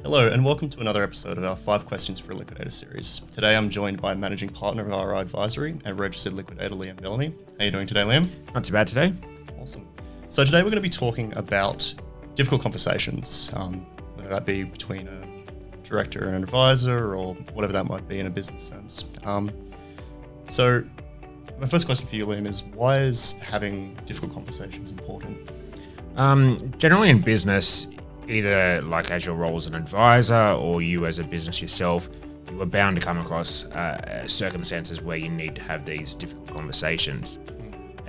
Hello and welcome to another episode of our 5 Questions for a Liquidator series. Today I'm joined by Managing Partner of RRI Advisory and Registered Liquidator Liam Bellamy. How are you doing today, Liam? Not too bad today. Awesome. So today we're going to be talking about difficult conversations, whether that be between a director and an advisor or whatever that might be in a business sense. So my first question for you, Liam, is why is having difficult conversations important? Generally in business, either like as your role as an advisor or you as a business yourself, you are bound to come across circumstances where you need to have these difficult conversations.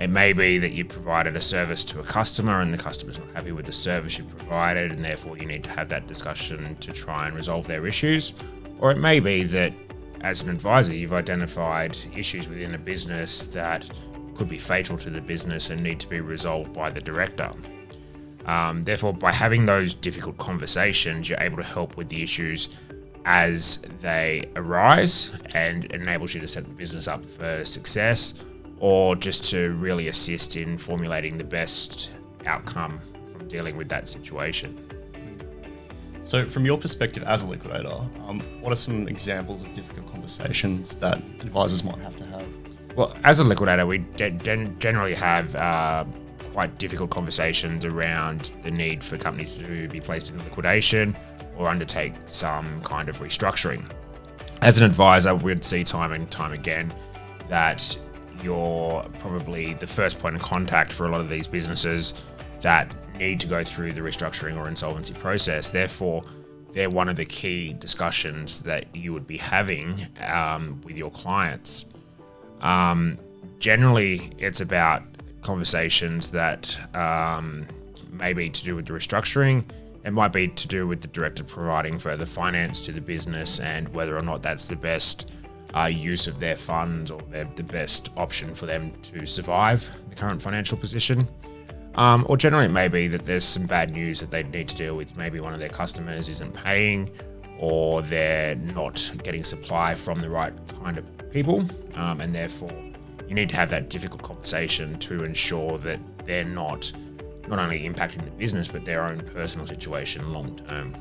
It may be that you provided a service to a customer and the customer's not happy with the service you provided, and therefore you need to have that discussion to try and resolve their issues. Or it may be that as an advisor, you've identified issues within a business that could be fatal to the business and need to be resolved by the director. Therefore, by having those difficult conversations, you're able to help with the issues as they arise, and it enables you to set the business up for success, or just to really assist in formulating the best outcome from dealing with that situation. So from your perspective as a liquidator, what are some examples of difficult conversations that advisors might have to have? Well, as a liquidator, we generally have quite difficult conversations around the need for companies to be placed in liquidation or undertake some kind of restructuring. As an advisor, we'd see time and time again that you're probably the first point of contact for a lot of these businesses that need to go through the restructuring or insolvency process. Therefore, they're one of the key discussions that you would be having with your clients. Generally, it's about conversations that may be to do with the restructuring. It might be to do with the director providing further finance to the business and whether or not that's the best use of their funds or the best option for them to survive the current financial position. Or generally it may be that there's some bad news that they need to deal with. Maybe one of their customers isn't paying or they're not getting supply from the right kind of people, and therefore you need to have that difficult conversation to ensure that they're not only impacting the business, but their own personal situation long term.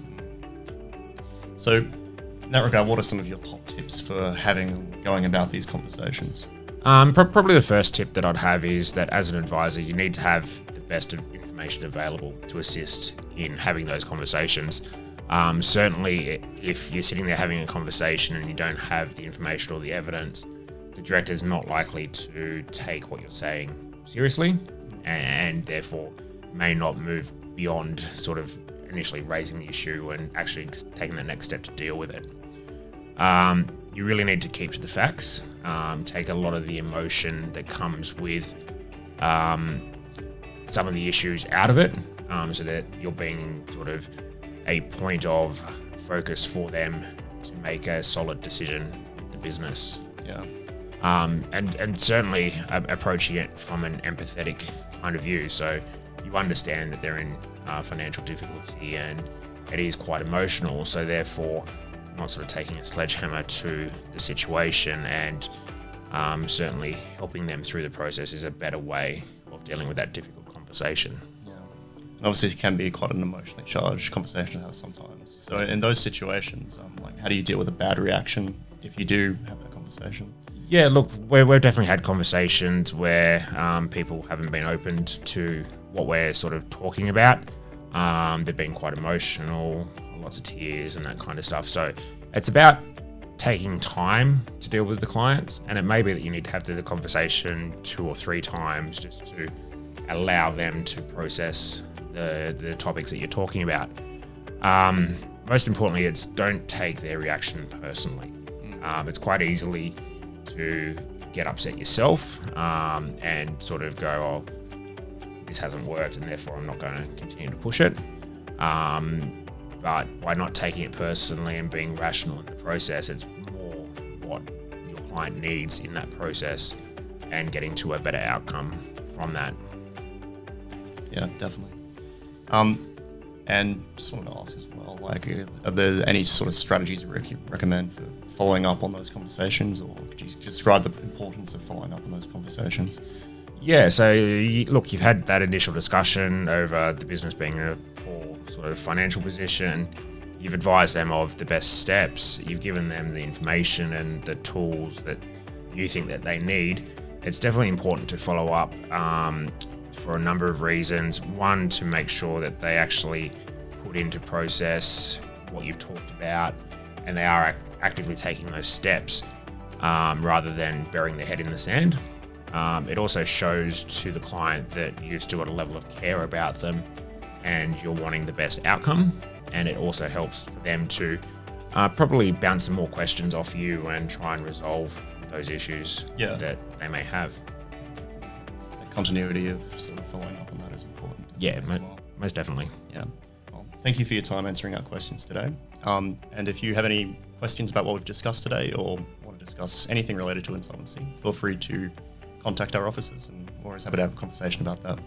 So in that regard, what are some of your top tips for going about these conversations? Probably the first tip that I'd have is that as an advisor, you need to have the best information available to assist in having those conversations. Certainly, if you're sitting there having a conversation and you don't have the information or the evidence, the director is not likely to take what you're saying seriously, and therefore may not move beyond sort of initially raising the issue and actually taking the next step to deal with it. You really need to keep to the facts, take a lot of the emotion that comes with some of the issues out of it, so that you're being sort of a point of focus for them to make a solid decision with the business. Yeah. And certainly approaching it from an empathetic kind of view. So you understand that they're in financial difficulty and it is quite emotional. So therefore, not sort of taking a sledgehammer to the situation, and certainly helping them through the process is a better way of dealing with that difficult conversation. Yeah. And obviously it can be quite an emotionally charged conversation to have sometimes. So in those situations, how do you deal with a bad reaction if you do have that conversation? Yeah, look, we've definitely had conversations where people haven't been opened to what we're sort of talking about. They've been quite emotional, lots of tears and that kind of stuff. So it's about taking time to deal with the clients, and it may be that you need to have the conversation 2 or 3 times just to allow them to process the topics that you're talking about. Most importantly, it's don't take their reaction personally. It's quite easily to get upset yourself and sort of go, oh, this hasn't worked and therefore I'm not going to continue to push it. But by not taking it personally and being rational in the process, it's more what your client needs in that process and getting to a better outcome from that. Yeah, definitely. And just wanted to ask as well, are there any sort of strategies you recommend for following up on those conversations, or could you describe the importance of following up on those conversations? Yeah, so look, you've had that initial discussion over the business being in a poor sort of financial position. you've advised them of the best steps, you've given them the information and the tools that you think that they need, it's definitely important to follow up for a number of reasons. One, to make sure that they actually put into process what you've talked about and they are actively taking those steps rather than burying their head in the sand. It also shows to the client that you've still got a level of care about them and you're wanting the best outcome. And it also helps for them to probably bounce some more questions off you and try and resolve those issues that they may have. The continuity of sort of following up on that is important. Yeah, most definitely. Yeah. Well, thank you for your time answering our questions today. And if you have any questions about what we've discussed today or want to discuss anything related to insolvency, feel free to contact our offices and we're always happy to have a conversation about that.